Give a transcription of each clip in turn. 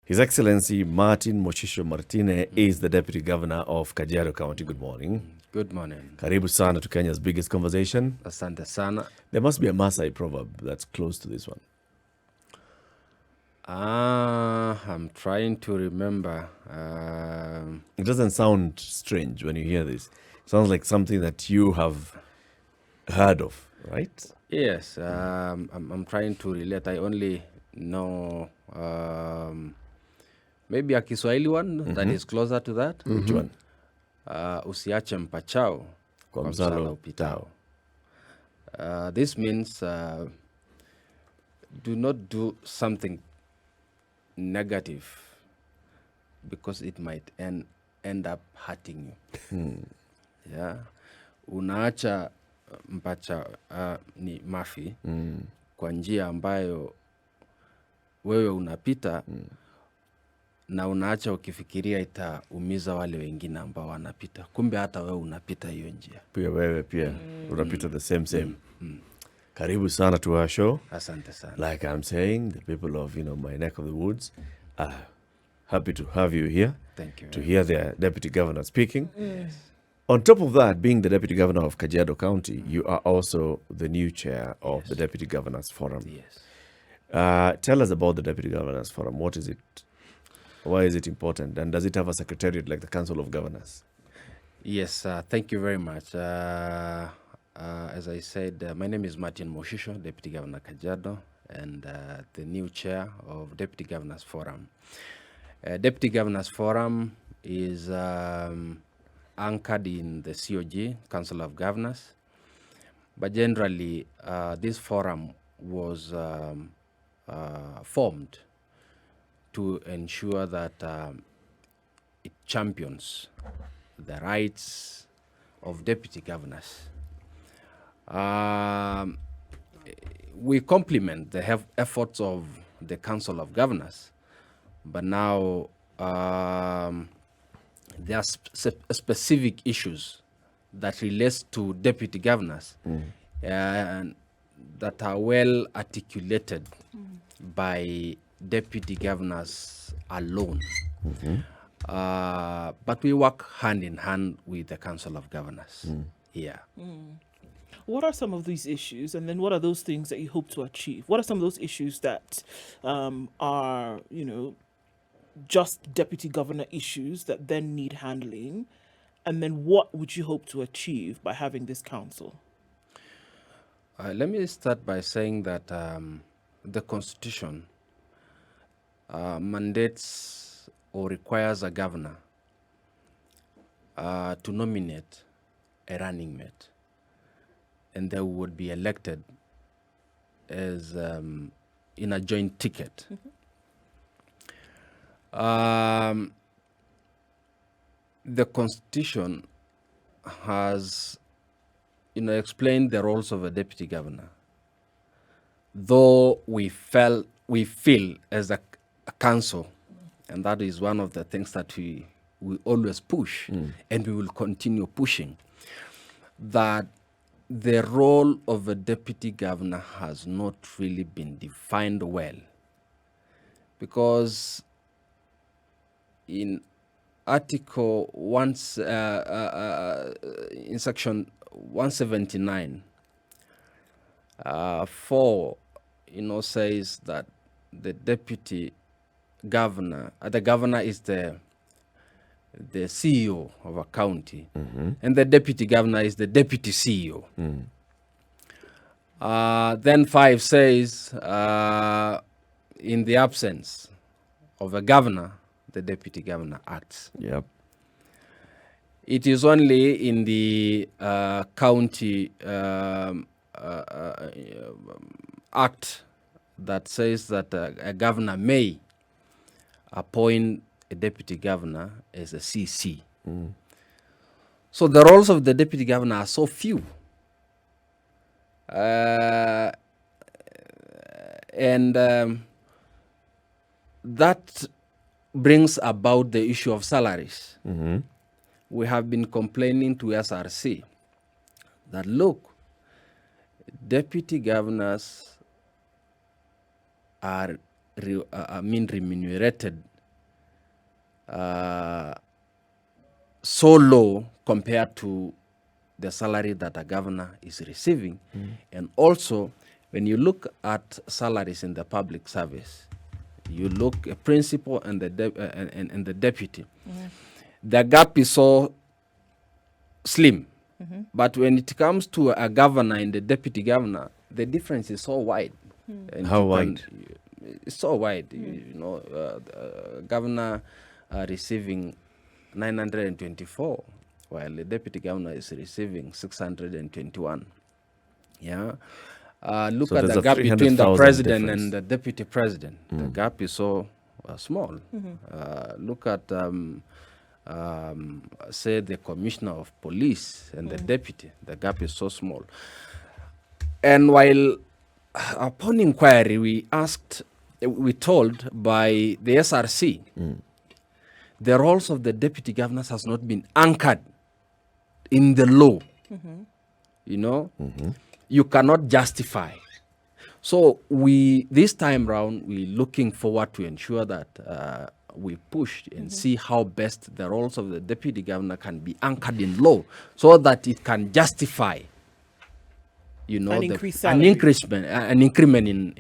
His Excellency Martin Moshisho Martine is the Deputy Governor of Kajiado County. Good morning. Good morning. Karibu sana to Kenya's biggest conversation. Asante sana. There must be a Maasai proverb that's close to this one. I'm trying to remember. It doesn't sound strange when you hear this. It sounds like something that you have heard of, right? Yes, I'm trying to relate. I only know maybe a Kiswahili one that is closer to that. Which one? Usiache mpachao Kwa kwa msala msala upitao. This means do not do something negative because it might end up hurting you. Yeah. Unaacha mpacha ni mafi kwa njia ambayo wewe unapita na unaacha ukifikiria itaumiza wale wengine ambao wanapita. Kumbe hata wewe unapita hiyo njia. Pia wewe pia unapita the same. Karibu sana to our show. Asante sana. Like I'm saying, the people of my neck of the woods are happy to have you here. Thank you. To hear the Deputy Governor speaking. Yes. On top of that, being the Deputy Governor of Kajiado County, you are also the new chair of the Deputy Governors Forum. Yes. Tell us about the Deputy Governors Forum. What is it? Why is it important? And does it have a secretariat like the Council of Governors? Yes, thank you very much. As I said, my name is Martin Moshisho, Deputy Governor Kajiado, and the new chair of Deputy Governors Forum. Deputy Governors Forum is anchored in the COG, Council of Governors. But generally, this forum was formed to ensure that it champions the rights of deputy governors. We complement the efforts of the Council of Governors, but now there are specific issues that relates to deputy governors and that are well articulated by deputy governors alone. But we work hand in hand with the Council of Governors. Yeah. What are some of these issues, and then what are those things that you hope to achieve? What are some of those issues that are, just deputy governor issues that then need handling? And then what would you hope to achieve by having this council? Let me start by saying that the Constitution mandates or requires a governor to nominate a running mate, and they would be elected as in a joint ticket. The Constitution has explained the roles of a deputy governor, though we feel as a council, and that is one of the things that we always push, and we will continue pushing, that the role of a deputy governor has not really been defined well, because in Article 1, in Section 179, 4, says that the deputy governor, the governor is the CEO of a county, and the deputy governor is the deputy CEO. Then 5 says, in the absence of a governor, the deputy governor acts. Yep. It is only in the county act that says that a governor may appoint a deputy governor as a CC. So the roles of the deputy governor are so few. And that brings about the issue of salaries. We have been complaining to SRC that, look, deputy governors are remunerated so low compared to the salary that a governor is receiving. And also, when you look at salaries in the public service, you look a principal and and the deputy, the gap is so slim. But when it comes to a governor and the deputy governor, the difference is so wide. And How you wide? It's so wide. You know, the governor receiving 924, while the deputy governor is receiving 621. Yeah. Look So at there's the a gap between the 300,000 president difference. and the deputy president. The gap is so small. Look at, say, the commissioner of police and the deputy. The gap is so small. And while upon inquiry, we told by the SRC, the roles of the deputy governors has not been anchored in the law. You know, you cannot justify. So this time round, we're looking forward to ensure that we push and see how best the roles of the deputy governor can be anchored in law, so that it can justify, you know, An an salary. increment in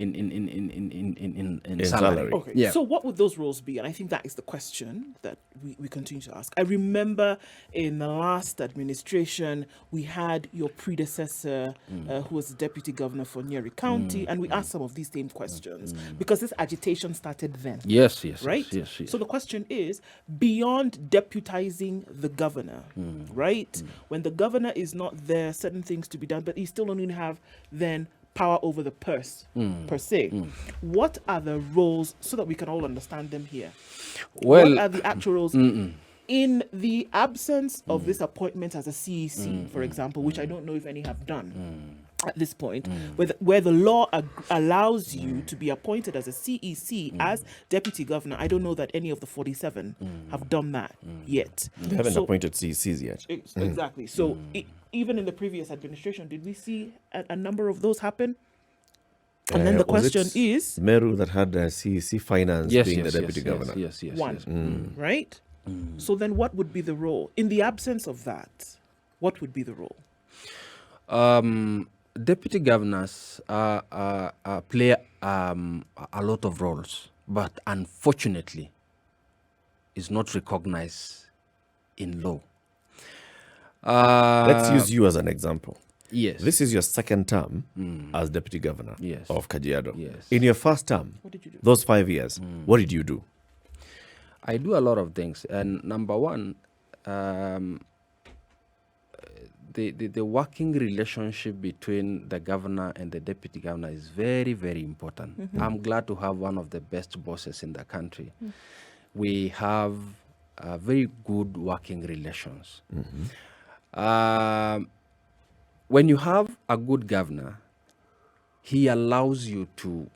salary. Okay, Yeah. so what would those roles be? And I think that is the question that we continue to ask. I remember in the last administration, we had your predecessor, who was the deputy governor for Nyeri County, and we asked some of these same questions because this agitation started then. Yes. Right? Yes. So the question is, beyond deputizing the governor, right? When the governor is not there, certain things to be done, but he still only have then power over the purse per se. What are the roles, so that we can all understand them here? Well, what are the actual roles in the absence of this appointment as a CEC, for example, which I don't know if any have done at this point, where the law allows you to be appointed as a CEC as deputy governor? I don't know that any of the 47 have done that yet. They haven't appointed CECs yet. Exactly. So even in the previous administration, did we see a number of those happen? And then the Was it question is, Meru that had CEC finance being the deputy governor. Yes. one, right? So then what would be the role? In the absence of that, what would be the role? Deputy governors play a lot of roles, but unfortunately, is not recognized in law. Let's use you as an example. Yes. This is your second term as deputy governor Yes. of Kajiado. Yes. In your first term, What did you do? those 5 years, what did you do? I do a lot of things, and number one, the working relationship between the governor and the deputy governor is very, very important. I'm glad to have one of the best bosses in the country. We have very good working relations. When you have a good governor, he allows you to,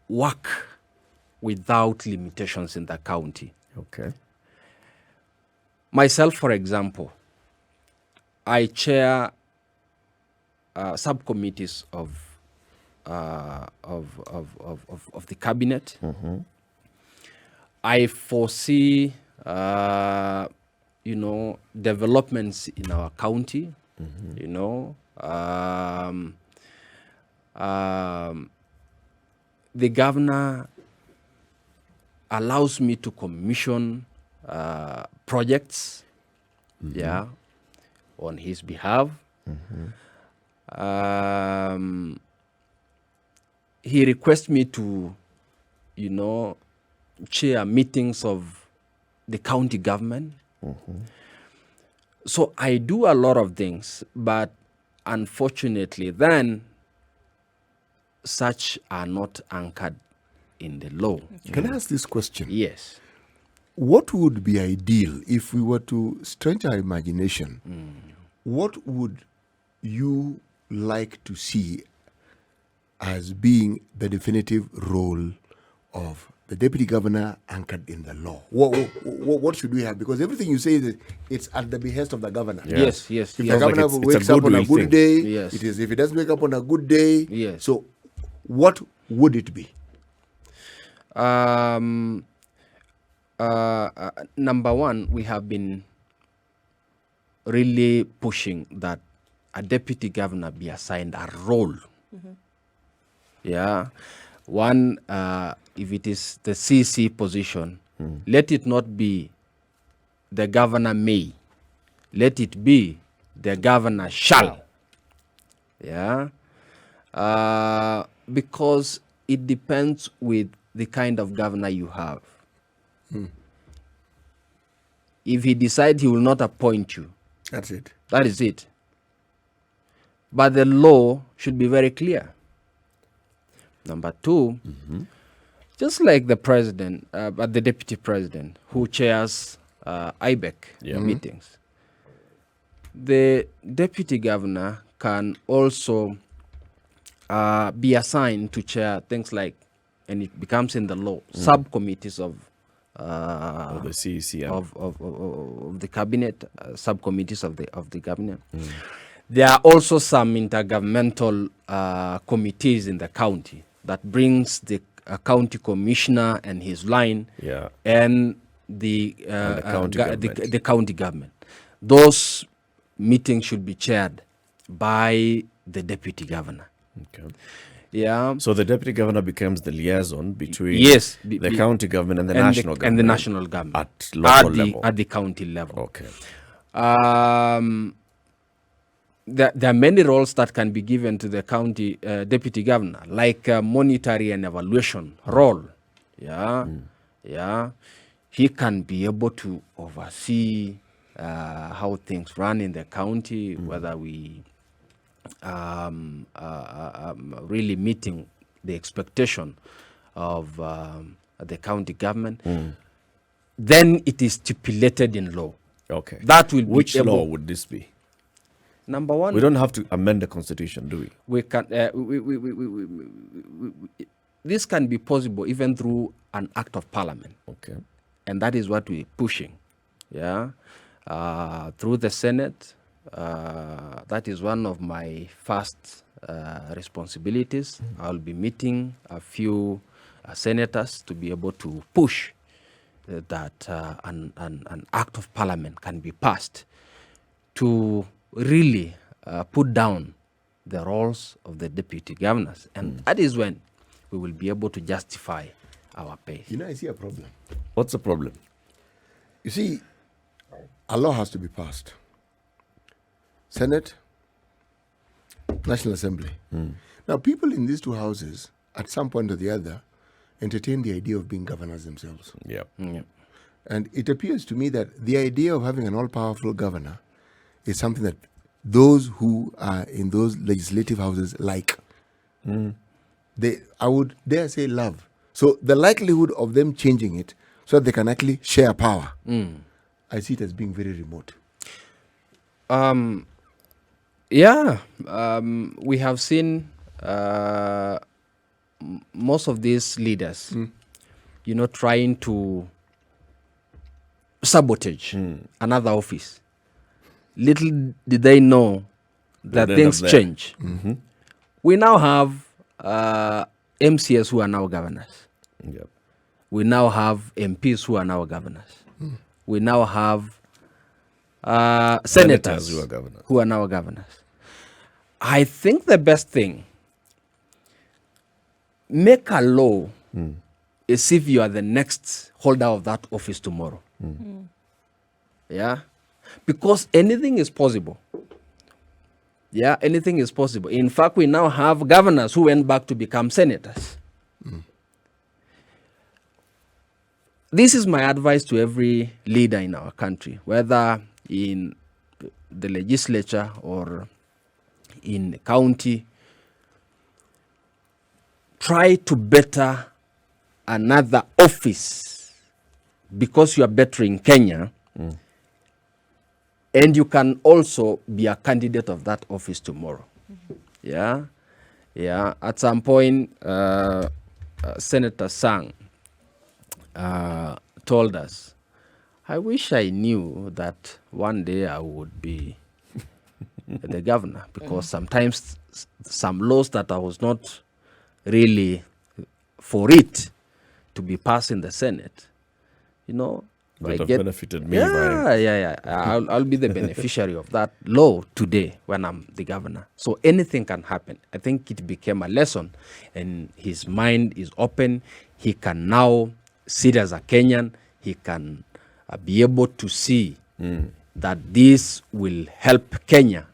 work without limitations in the county. Okay. Myself, for example, I chair subcommittees of the cabinet. I foresee, developments in our county. The governor allows me to commission projects, on his behalf. He requests me to, chair meetings of the county government. So I do a lot of things, but unfortunately then such are not anchored in the law. Can I ask this question? Yes. What would be ideal if we were to stretch our imagination? What would you like to see as being the definitive role of the deputy governor anchored in the law? What should we have? Because everything you say is it's at the behest of the governor. Yes. If the Sounds like governor it's a wakes up on a goodwill good thing. day, Yes. it is. If he doesn't wake up on a good day, Yes. so what would it be? number one, we have been really pushing that a deputy governor be assigned a role. Yeah. One, if it is the CC position, let it not be the governor may. Let it be the governor shall. Yeah. Because it depends with the kind of governor you have. If he decides he will not appoint you, That's it. that is it. But the law should be very clear. Number two, just like the president, but the deputy president who chairs IBEC meetings, the deputy governor can also be assigned to chair things like, and it becomes in the law, subcommittees of the CEC. of the cabinet, subcommittees of the cabinet. There are also some intergovernmental committees in the county that brings the county commissioner and his line and the county government. Those meetings should be chaired by the deputy governor. Okay. Yeah. So the deputy governor becomes the liaison between the county government and the national government. And the national government. At local level. At the county level. Okay. There are many roles that can be given to the county deputy governor, like monetary and evaluation role. Yeah. Yeah. He can be able to oversee how things run in the county, whether we really meeting the expectation of the county government. Then it is stipulated in law. Okay. That will Which be law would this be? Number one, We don't have to amend the constitution, do we? we can this can be possible even through an act of parliament. Okay. And that is what we're pushing. Yeah. Through the Senate. That is one of my first responsibilities. I'll be meeting a few senators to be able to push that an act of parliament can be passed to really put down the roles of the deputy governors. And that is when we will be able to justify our pay. You know, I see a problem. What's the problem? You see, a law has to be passed. Senate, National Assembly. Now, people in these two houses, at some point or the other, entertain the idea of being governors themselves. Yeah. And it appears to me that the idea of having an all-powerful governor is something that those who are in those legislative houses like. I would dare say love. So the likelihood of them changing it so that they can actually share power, I see it as being very remote. We have seen most of these leaders, trying to sabotage another office. Little did they know that things change. We now have MCS who are now governors. Yep. We now have MPs who are now governors. We now have senators who are now governors. I think the best thing, make a law as if you are the next holder of that office tomorrow. Yeah? Because anything is possible. Yeah, anything is possible. In fact, we now have governors who went back to become senators. This is my advice to every leader in our country, whether in the legislature or in the county. Try to better another office because you are bettering Kenya. And you can also be a candidate of that office tomorrow. Yeah. At some point, Senator Sang told us, I wish I knew that one day I would be the governor, because sometimes some laws that I was not really for it to be passed in the Senate, Would have benefited me. I'll be the beneficiary of that law today when I'm the governor. So anything can happen. I think it became a lesson, and his mind is open. He can now sit as a Kenyan. He can be able to see that this will help Kenya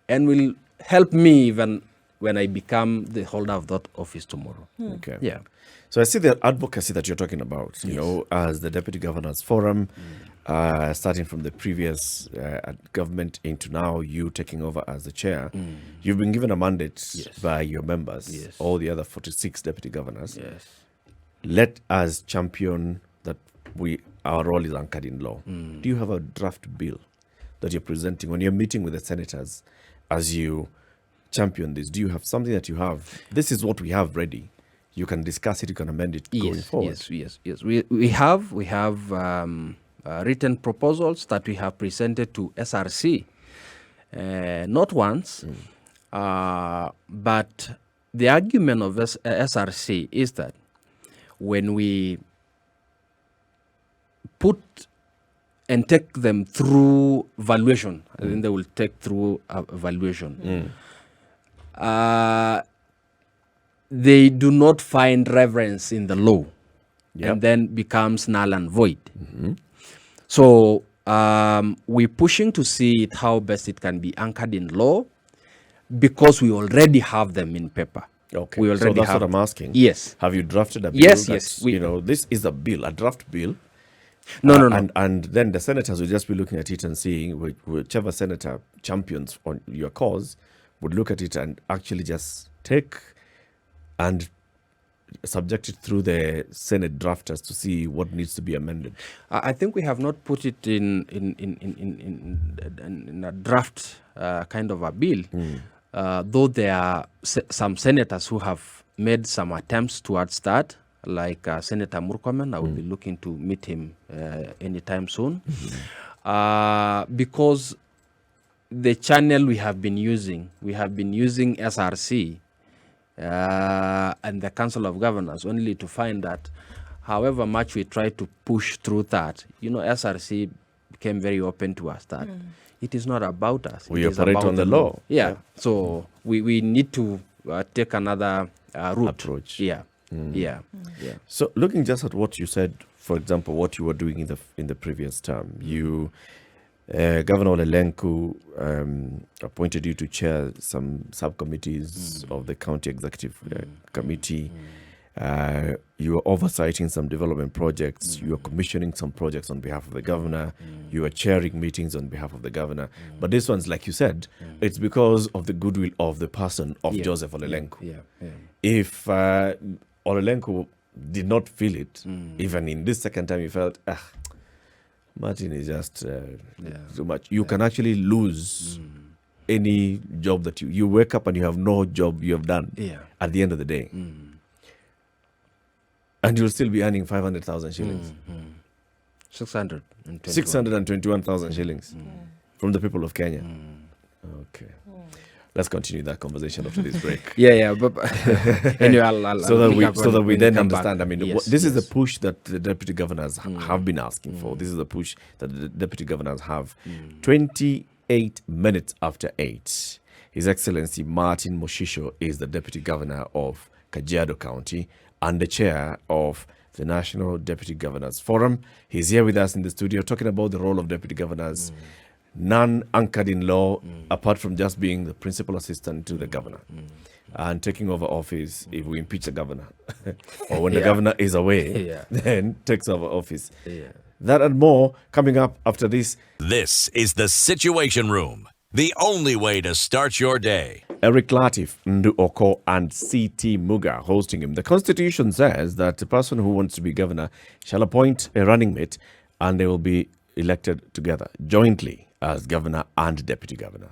and will help me even when I become the holder of that office tomorrow. Okay. Yeah. So I see the advocacy that you're talking about, as the Deputy Governors Forum, starting from the previous government into now you taking over as the chair. You've been given a mandate by your members, all the other 46 Deputy Governors. Yes. Let us champion that our role is anchored in law. Do you have a draft bill that you're presenting when you're meeting with the senators as you champion this? Do you have something that you have? This is what we have ready. You can discuss it, you can amend it going forward. Yes. We have written proposals that we have presented to SRC, not once, but the argument of SRC is that when we put and take them through valuation, and then they will take through evaluation. They do not find reverence in the law, and then becomes null and void. So we're pushing to see it how best it can be anchored in law, because we already have them in paper. Okay, We already so that's have. what I'm asking. Yes. Have you drafted a bill? Yes, that, yes, this is a bill, a draft bill. No. And then the senators will just be looking at it and seeing whichever senator champions on your cause would look at it and actually just take and subject it through the Senate drafters to see what needs to be amended. I think we have not put it in a draft kind of a bill, though there are some senators who have made some attempts towards that, like Senator Murkomen. I will be looking to meet him anytime soon, because the channel we have been using SRC and the Council of Governors, only to find that however much we try to push through that, SRC became very open to us that it is not about us. We it is operate about on the law. Yeah. So we need to take another route. Approach. Yeah. So looking just at what you said, for example, what you were doing in the previous term, you, Governor Olelenku appointed you to chair some subcommittees of the county executive committee. You were oversighting some development projects. You were commissioning some projects on behalf of the governor. You were chairing meetings on behalf of the governor. But this one's, like you said, it's because of the goodwill of the person of Joseph Olelenku. If Olelenku did not feel it, even in this second time, he felt, Martin is just too much. You can actually lose any job that you wake up and you have no job you have done at the end of the day. And you'll still be earning 500,000 shillings. 621,000 shillings from the people of Kenya. Okay. Let's continue that conversation after this break. But anyway, I'll so that we then understand. Back. I mean, this is the push that the deputy governors have been asking for. This is the push that the deputy governors have. 28 minutes after 8, His Excellency Martin Moshisho is the deputy governor of Kajiado County and the chair of the National Deputy Governors Forum. He's here with us in the studio talking about the role of deputy governors. None anchored in law, apart from just being the principal assistant to the governor and taking over office if we impeach the governor or when the governor is away, then takes over office. That and more coming up after this. This is the Situation Room, the only way to start your day. Eric Latif, Ndu Oko, and C.T. Muga hosting him. The Constitution says that the person who wants to be governor shall appoint a running mate and they will be elected together jointly as governor and deputy governor.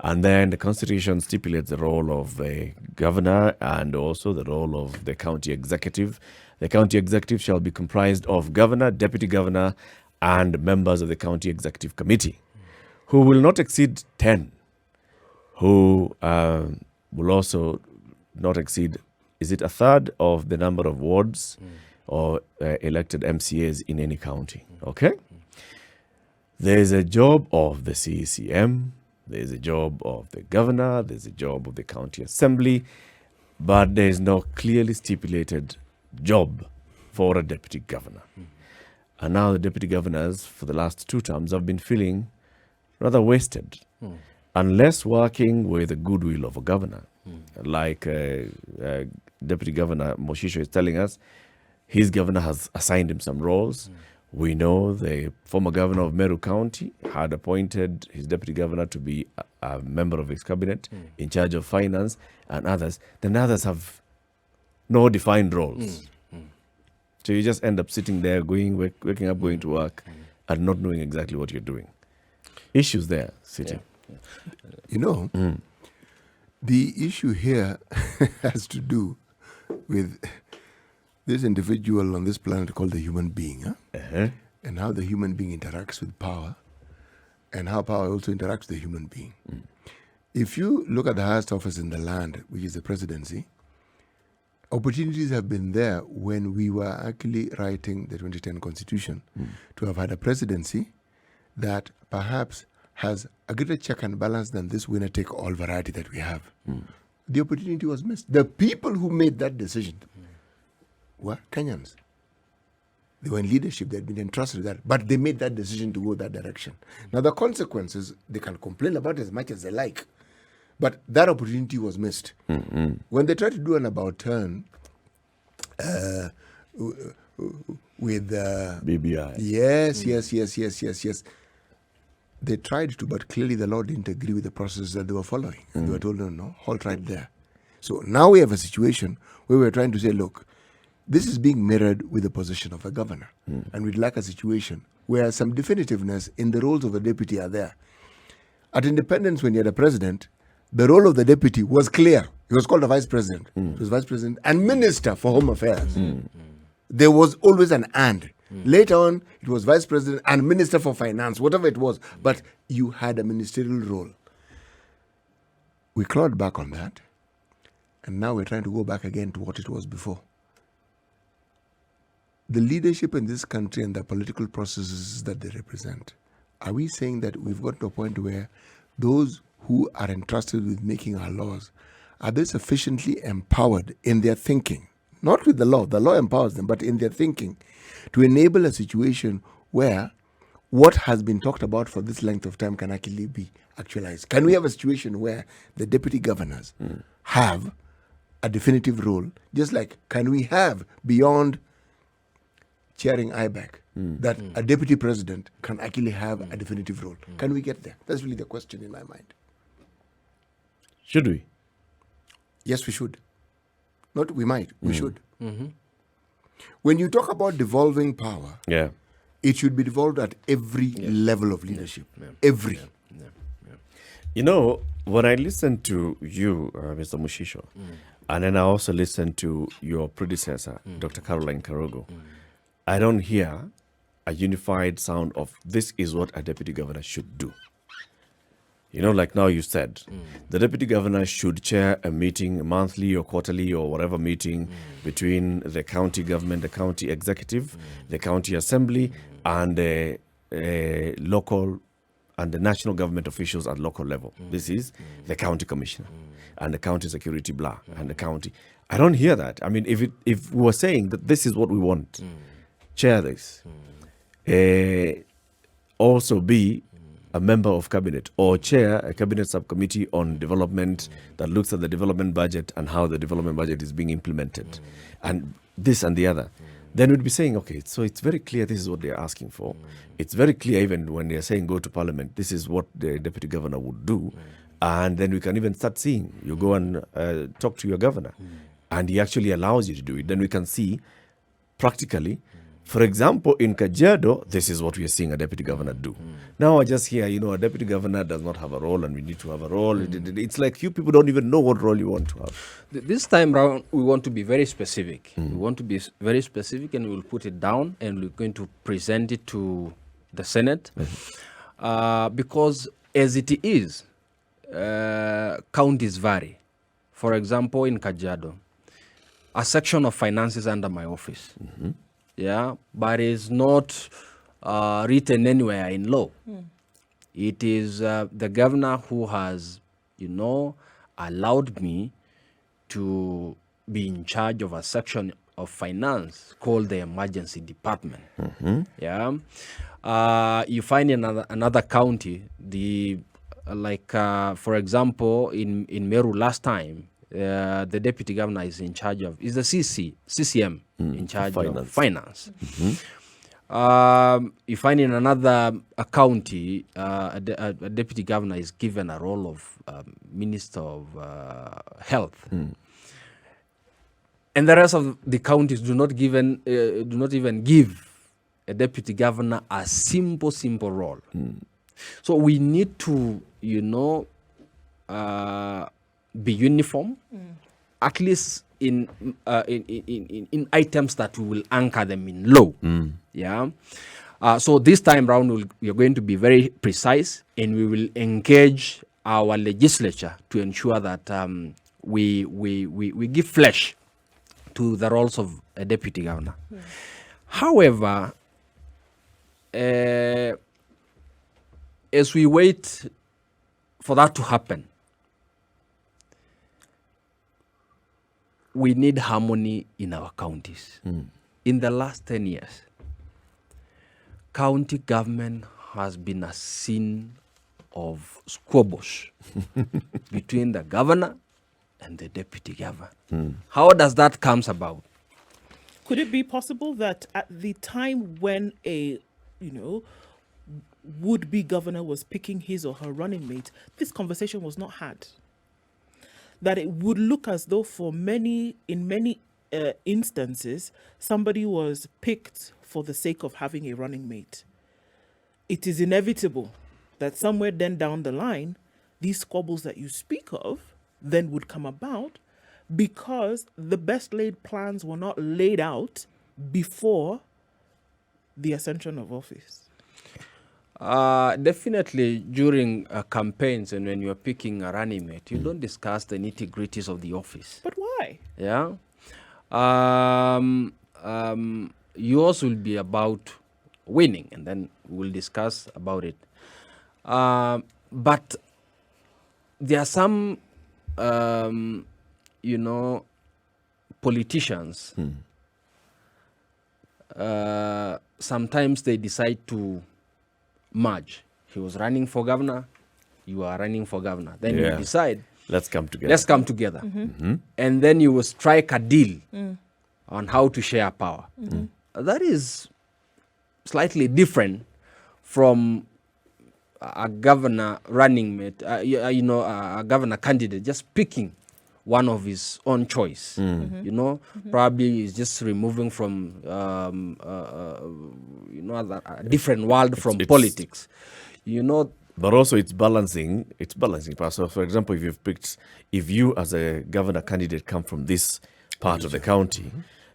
And then the Constitution stipulates the role of the governor and also the role of the county executive. The county executive shall be comprised of governor, deputy governor, and members of the county executive committee, who will not exceed 10, who will also not exceed, is it a third of the number of wards or elected MCAs in any county. Okay? There's a job of the CECM, there's a job of the governor, there's a job of the county assembly, but there's no clearly stipulated job for a deputy governor. And now the deputy governors for the last 2 terms have been feeling rather wasted, unless working with the goodwill of a governor. Like Deputy Governor Moshisho is telling us, his governor has assigned him some roles. We know the former governor of Meru County had appointed his deputy governor to be a member of his cabinet in charge of finance and others. Then others have no defined roles. So you just end up sitting there, waking up, going to work, and not knowing exactly what you're doing. Issues there, sitting. You know, the issue here has to do with this individual on this planet called the human being, and how the human being interacts with power, and how power also interacts with the human being. If you look at the highest office in the land, which is the presidency, opportunities have been there when we were actually writing the 2010 Constitution to have had a presidency that perhaps has a greater check and balance than this winner-take-all variety that we have. The opportunity was missed. The people who made that decision were Kenyans. They were in leadership, they had been entrusted with that, but they made that decision to go that direction. Now the consequences, they can complain about it as much as they like, but that opportunity was missed. When they tried to do an about turn with BBI. Yes. They tried to, but clearly the law didn't agree with the process that they were following. And they were told, no, halt right there. So now we have a situation where we're trying to say, look, this is being mirrored with the position of a governor. And we'd like a situation where some definitiveness in the roles of a deputy are there. At independence, when you had a president, the role of the deputy was clear. He was called a vice president. He was vice president and minister for home affairs. There was always an and. Later on, it was vice president and minister for finance, whatever it was. But you had a ministerial role. We clawed back on that. And now we're trying to go back again to what it was before. The leadership in this country and the political processes that they represent, are we saying that we've got to a point where those who are entrusted with making our laws, are they sufficiently empowered in their thinking? Not with the law empowers them, but in their thinking, to enable a situation where what has been talked about for this length of time can actually be actualized. Can we have a situation where the deputy governors have a definitive role, just like can we have beyond chairing IBAC, that a deputy president can actually have a definitive role? Can we get there? That's really the question in my mind. Should we? Yes, we should. Not we might, we should. When you talk about devolving power, it should be devolved at every level of leadership. Every. You know, when I listen to you, Mr. Moshisho, and then I also listen to your predecessor, Dr. Caroline Karogo, I don't hear a unified sound of this is what a deputy governor should do. You know, like now you said, the deputy governor should chair a meeting, monthly or quarterly or whatever meeting between the county government, the county executive, the county assembly, and the local and the national government officials at local level. This is the county commissioner and the county security blah and the county. I don't hear that. I mean, if we were saying that this is what we want, chair this, also be a member of cabinet or chair a cabinet subcommittee on development that looks at the development budget and how the development budget is being implemented and this and the other, then we'd be saying, okay, so it's very clear this is what they're asking for. It's very clear even when they're saying go to parliament, this is what the deputy governor would do. And then we can even start seeing, you go and talk to your governor and he actually allows you to do it. Then we can see practically, for example, in Kajiado, this is what we are seeing a deputy governor do. Now I just hear, a deputy governor does not have a role and we need to have a role. It's like you people don't even know what role you want to have. This time round, we want to be very specific. We want to be very specific and we'll put it down and we're going to present it to the Senate. Because as it is, counties vary. For example, in Kajiado, a section of finances under my office. Yeah, but it's not written anywhere in law. It is the governor who has, allowed me to be in charge of a section of finance called the emergency department. Yeah, you find in another county, for example, in Meru last time, the deputy governor is in charge of, is the CCM in charge of finance. You find in another county, a deputy governor is given a role of minister of health. And the rest of the counties do not even give a deputy governor a simple role. So we need to, be uniform, at least in items that we will anchor them in law. Yeah. So this time round, we are going to be very precise, and we will engage our legislature to ensure that we give flesh to the roles of a deputy governor. However, as we wait for that to happen, we need harmony in our counties. In the last 10 years, county government has been a scene of squabbles between the governor and the deputy governor. How does that comes about? Could it be possible that at the time when a, would-be governor was picking his or her running mate, this conversation was not had? That it would look as though in many instances, somebody was picked for the sake of having a running mate. It is inevitable that somewhere then down the line, these squabbles that you speak of then would come about because the best laid plans were not laid out before the ascension of office. Definitely during campaigns and when you're picking a running mate, you don't discuss the nitty-gritties of the office. But why? Yeah. Yours will be about winning, and then we'll discuss about it. But there are some, politicians, sometimes they decide to merge. He was running for governor, you are running for governor. Then you decide, let's come together. And then you will strike a deal on how to share power. That is slightly different from a governor running mate, a governor candidate just picking one of his own choice. Probably is just removing from a different world from politics. But also it's balancing part. So for example, if you as a governor candidate come from this part of the county,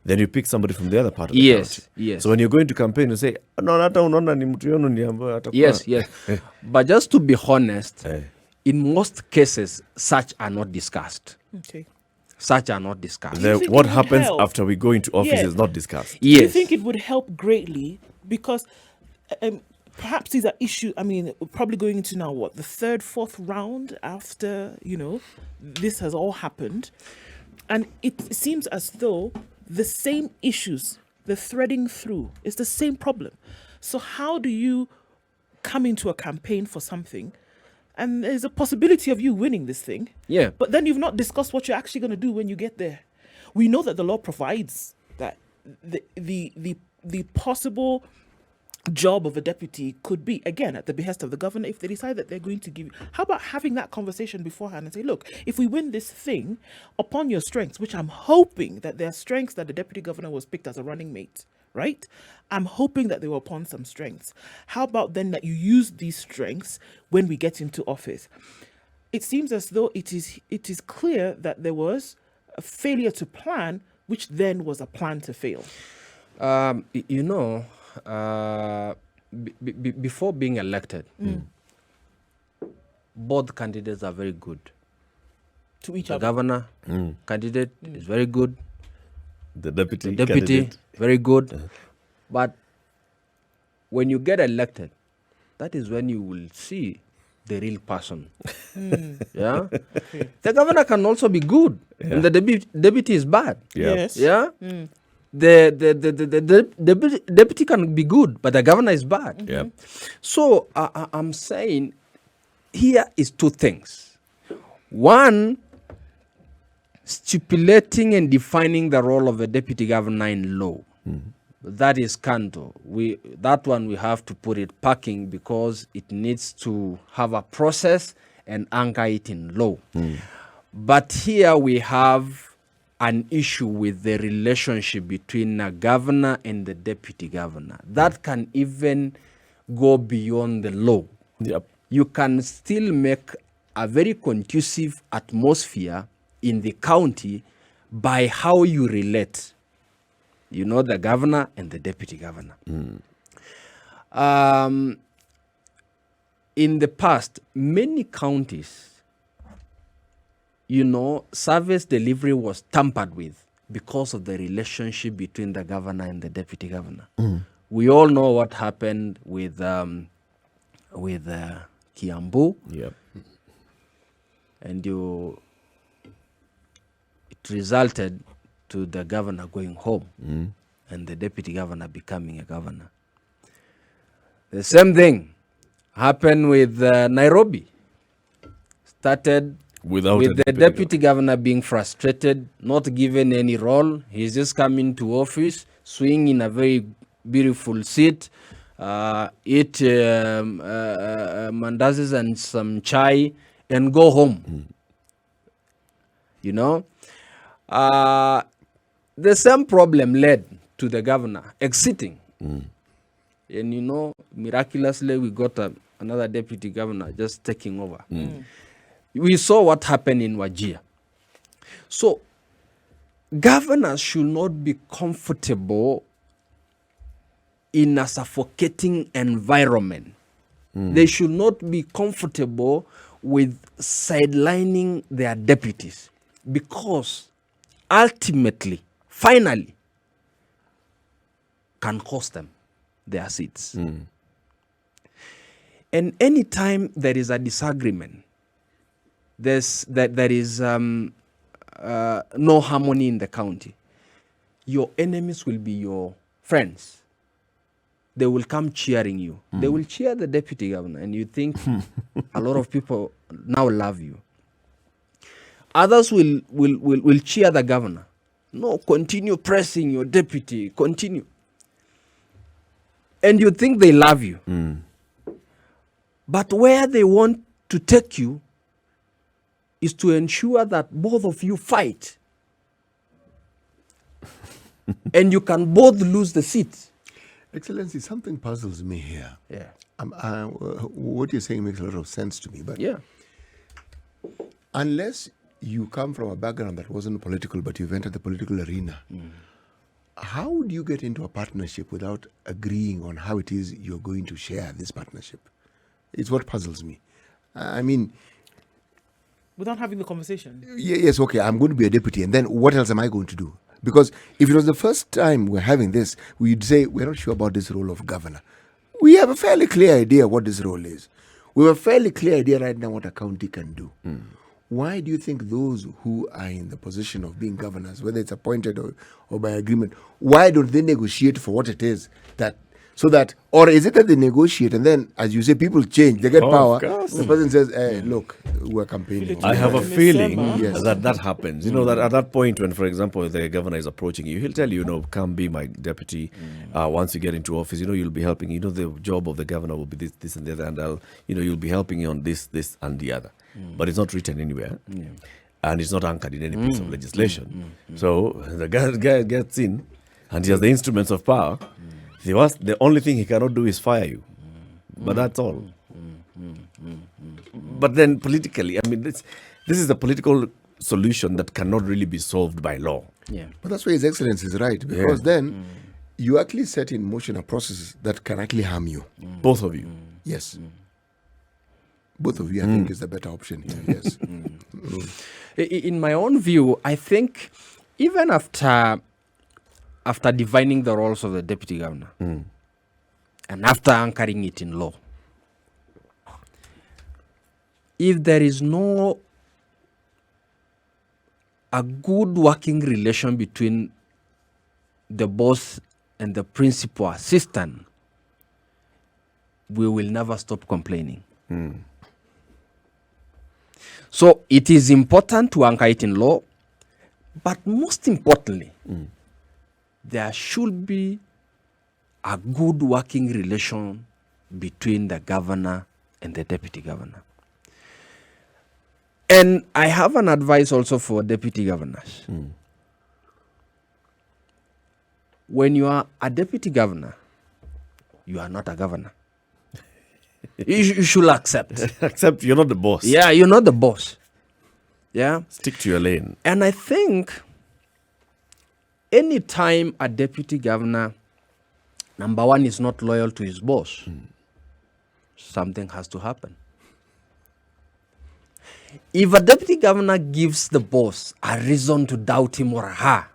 then you pick somebody from the other part of the county. Yes. So when you're going to campaign, you say, no, hata unaona ni mtu yenu ni ambaye atakuwa. Yes. But just to be honest, in most cases, such are not discussed. Okay. Such are not discussed. What happens after we go into office is not discussed. Yes. Do you think it would help greatly? Because perhaps these are issues, probably going into now, the third, fourth round after, this has all happened. And it seems as though the same issues, the threading through, is the same problem. So how do you come into a campaign for something and there's a possibility of you winning this thing? Yeah. But then you've not discussed what you're actually going to do when you get there. We know that the law provides that the possible job of a deputy could be, again, at the behest of the governor, if they decide that they're going to give you. How about having that conversation beforehand and say, look, if we win this thing, upon your strengths, which I'm hoping that there are strengths that the deputy governor was picked as a running mate, right? I'm hoping that they were upon some strengths. How about then that you use these strengths when we get into office? It seems as though it is clear that there was a failure to plan, which then was a plan to fail. Before being elected, both candidates are very good. To each the other. governor candidate is very good The deputy, the deputy, candidate. very good. But when you get elected, that is when you will see the real person. Yeah, the governor can also be good, and the deputy is bad. Yeah. Yes. Yeah, the deputy can be good, but the governor is bad. Yeah. So I'm saying here is two things. One, stipulating and defining the role of a deputy governor in law. That is canto. That one we have to put it parking because it needs to have a process and anchor it in law. But here we have an issue with the relationship between a governor and the deputy governor. That can even go beyond the law. Yep. You can still make a very conducive atmosphere in the county by how you relate. You know, the governor and the deputy governor. In the past, many counties, you know, service delivery was tampered with because of the relationship between the governor and the deputy governor. We all know what happened with Kiambu, Yep. and it resulted to the governor going home and the deputy governor becoming a governor. The same thing happened with Nairobi. Started Without with a the deputy governor being frustrated, not given any role. He's just coming to office, swing in a very beautiful seat, eat mandazis and some chai, and go home. You know? The same problem led to the governor exiting. And you know, miraculously, we got another deputy governor just taking over. We saw what happened in Wajir. So, governors should not be comfortable in a suffocating environment. They should not be comfortable with sidelining their deputies, because ultimately, finally, can cost them their seats. And anytime there is a disagreement, there is no harmony in the county, your enemies will be your friends. They will come cheering you. They will cheer the deputy governor, and you think a lot of people now love you. Others will cheer the governor. No, continue pressing your deputy, continue. And you think they love you. But where they want to take you is to ensure that both of you fight. And you can both lose the seat. Excellency, something puzzles me here. Yeah. What you're saying makes a lot of sense to me, but Yeah. unless you come from a background that wasn't political, but you've entered the political arena, how would you get into a partnership without agreeing on how it is you're going to share this partnership? It's what puzzles me. I mean, Without having the conversation. yes, okay, I'm going to be a deputy, and then what else am I going to do? Because if it was the first time we're having this, we'd say, we're not sure about this role of governor. We have a fairly clear idea what this role is. We have a fairly clear idea right now what a county can do. Why do you think those who are in the position of being governors, whether it's appointed or by agreement, why don't they negotiate for what it is that, so that, or is it that they negotiate and then, as you say, people change, they get Oh, power, of course. the person says, hey, look, we're campaigning. I have a Miss feeling Emma. Yes. that happens. You know, that at that point when, for example, the governor is approaching you, he'll tell you, come be my deputy. Once you get into office, you'll be helping. The job of the governor will be this and the other, and you'll be helping you on this and the other. But it's not written anywhere. And it's not anchored in any piece of legislation. So the guy gets in, and he has the instruments of power. The only thing he cannot do is fire you. But that's all. But then politically, I mean, this is a political solution that cannot really be solved by law. Yeah. But that's why His Excellency is right, because then you actually set in motion a process that can actually harm you. Both of you. Yes. Both of you, I think, is the better option here. Yes. In my own view, I think even after after defining the roles of the deputy governor and after anchoring it in law, if there is no a good working relation between the boss and the principal assistant, we will never stop complaining. So it is important to anchor it in law, but most importantly, there should be a good working relation between the governor and the deputy governor. And I have an advice also for deputy governors. When you are a deputy governor, you are not a governor. You should accept. Except you're not the boss. Yeah, you're not the boss. Yeah. Stick to your lane. And I think anytime a deputy governor, number one, is not loyal to his boss, something has to happen. If a deputy governor gives the boss a reason to doubt him or her,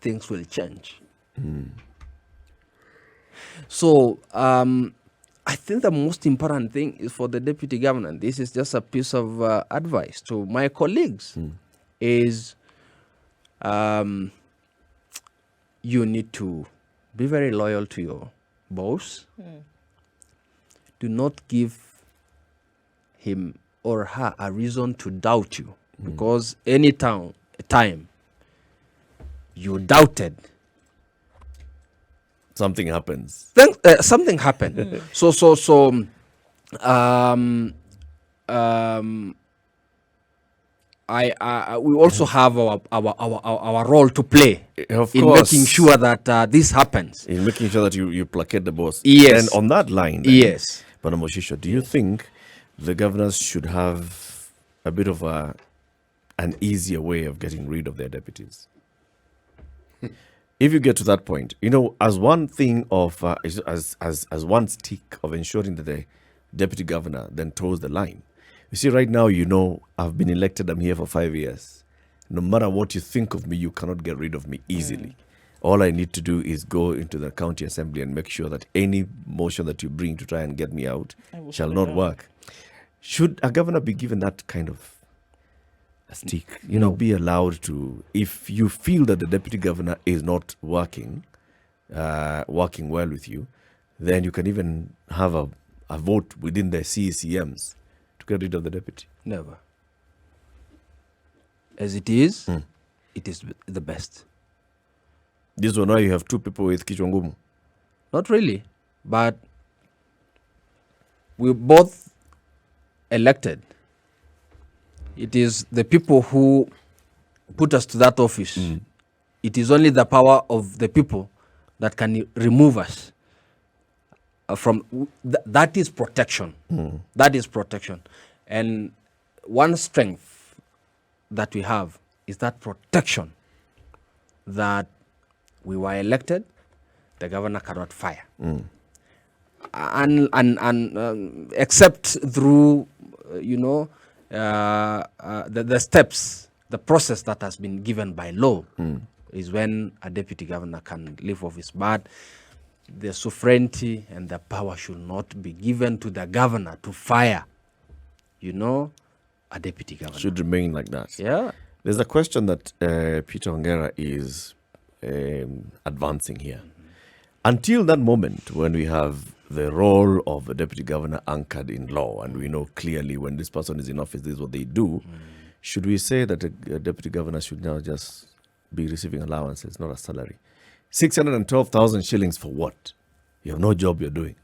things will change. So I think the most important thing is for the deputy governor, and this is just a piece of advice to my colleagues, is you need to be very loyal to your boss. Do not give him or her a reason to doubt you, because any time you doubted, Something happens. then something happened. So we also have our role to play Of in course. making sure that this happens. In making sure that you placate the boss. Yes. And on that line, then, Yes. But Moshisho, do you think the governors should have a bit of an easier way of getting rid of their deputies? If you get to that point, as one thing of as one stick of ensuring that the deputy governor then toes the line. You see, right now, I've been elected. I'm here for 5 years. No matter what you think of me, you cannot get rid of me easily. All I need to do is go into the county assembly and make sure that any motion that you bring to try and get me out shall not work. Should a governor be given that kind of a stick? Be allowed to, if you feel that the deputy governor is not working well with you, then you can even have a vote within the CECMs to get rid of the deputy. Never. As it is, it is the best. This one, why you have two people with kichwa ngumu. Not really, but we both elected. It is the people who put us to that office. It is only the power of the people that can remove us from that is protection. That is protection. And one strength that we have is that protection, that we were elected, the governor cannot fire. And except through, the steps, the process that has been given by law is when a deputy governor can leave office. But the sovereignty and the power should not be given to the governor to fire, a deputy governor. Should remain like that. Yeah. There's a question that Peter Ongera is advancing here. Until that moment when we have the role of a deputy governor anchored in law, and we know clearly when this person is in office, this is what they do, should we say that a deputy governor should now just be receiving allowances, not a salary? 612,000 shillings for what? You have no job you're doing.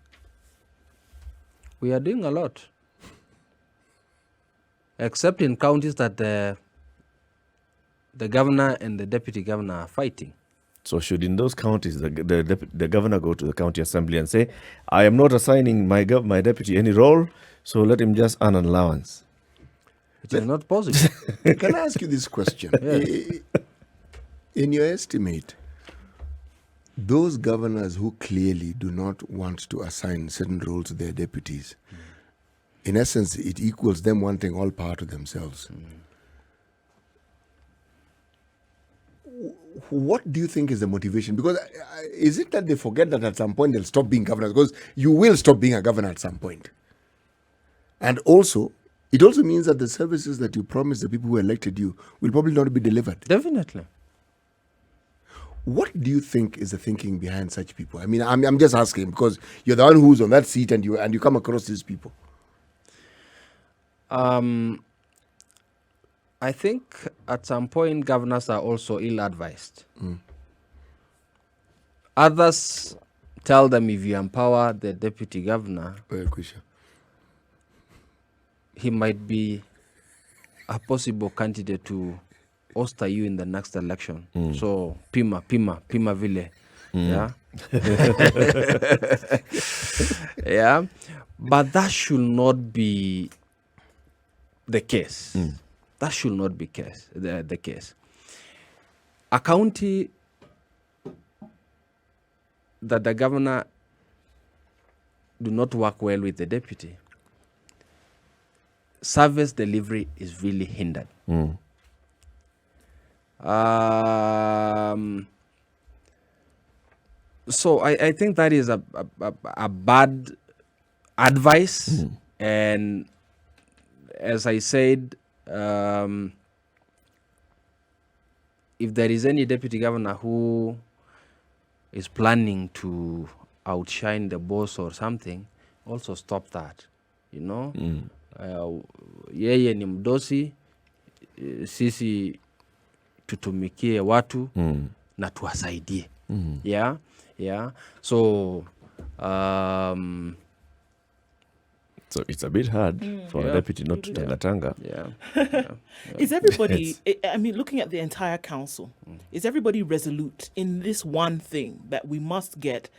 We are doing a lot. Except in counties that the governor and the deputy governor are fighting. So should in those counties the governor go to the county assembly and say, I am not assigning my deputy any role, so let him just earn an allowance? It is not possible. Can I ask you this question? In your estimate, those governors who clearly do not want to assign certain roles to their deputies, in essence, it equals them wanting all power to themselves. what do you think is the motivation? Because is it that they forget that at some point they'll stop being governors? Because you will stop being a governor at some point. And also, it also means that the services that you promised the people who elected you will probably not be delivered. Definitely. What do you think is the thinking behind such people? I mean, I'm just asking because you're the one who's on that seat and you come across these people. I think at some point governors are also ill-advised. Others tell them if you empower the deputy governor, he might be a possible candidate to oster you in the next election. So pima vile. Yeah. Yeah. But that should not be the case. That should not be the case. A county that the governor do not work well with the deputy, service delivery is really hindered. So I think that is a bad advice. And as I said, if there is any deputy governor who is planning to outshine the boss or something, also stop that. You know, yeye ni mdosi, sisi tutumikie watu na tuwasaidie. Yeah. So so it's a bit hard for a deputy not to tangatanga. Is everybody, I mean, looking at the entire council, is everybody resolute in this one thing that we must get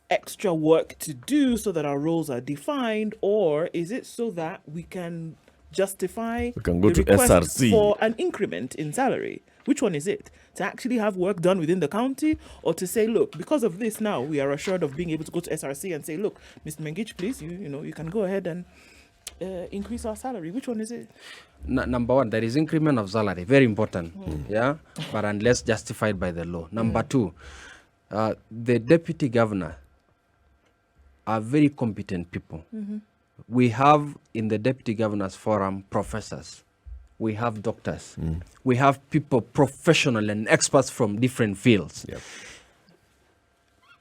extra work to do so that our roles are defined, or is it so that we can justify We can go the to request SRC. for an increment in salary? Which one is it? To actually have work done within the county, or to say, look, because of this now, we are assured of being able to go to SRC and say, look, Mr. Mengich, please, you can go ahead and increase our salary. Which one is it? Number one, there is increment of salary, very important. Yeah, but unless justified by the law. Number two, the deputy governor are very competent people. We have in the deputy governors forum professors. We have doctors. We have people, professional and experts from different fields.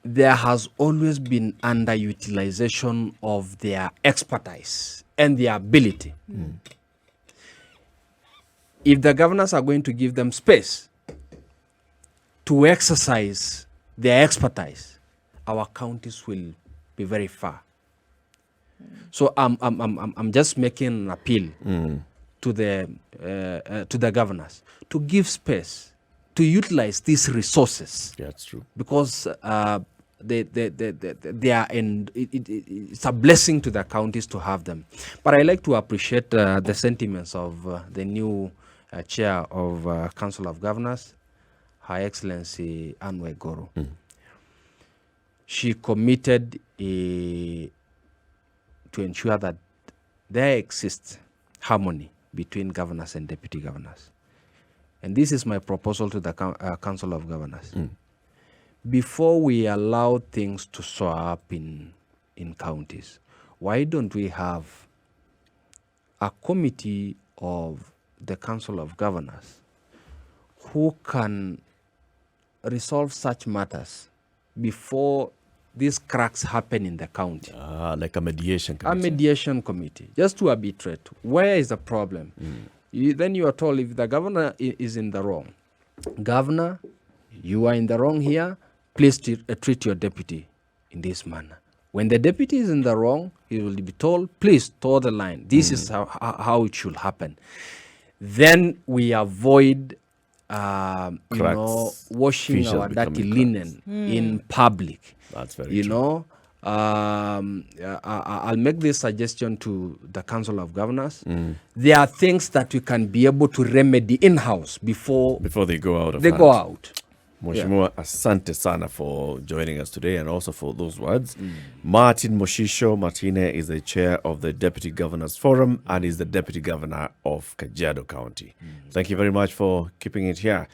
There has always been underutilization of their expertise and their ability. If the governors are going to give them space to exercise their expertise, our counties will be very far. So I'm just making an appeal to the governors to give space to utilize these resources. Yeah, that's true. Because they are it's a blessing to the counties to have them. But I like to appreciate the sentiments of the new chair of Council of Governors, Her Excellency Anwe Goro. She committed to ensure that there exists harmony between governors and deputy governors. And this is my proposal to the Council of Governors. Before we allow things to soar up in counties, why don't we have a committee of the Council of Governors who can resolve such matters before these cracks happen in the county? Like a mediation committee. A mediation committee, just to arbitrate. Where is the problem? Then you are told if the governor is in the wrong. Governor, you are in the wrong here. Please treat your deputy in this manner. When the deputy is in the wrong, he will be told, please toe the line. This is how it should happen. Then we avoid washing Fishes our dirty becoming linen in public. That's very true. I'll make this suggestion to the Council of Governors. There are things that we can be able to remedy in-house before they go out of they hand. go out. Mheshimiwa, asante sana for joining us today and also for those words. Martin Moshisho Martine is the chair of the Deputy Governors Forum and is the Deputy Governor of Kajiado County. Thank you very much for keeping it here.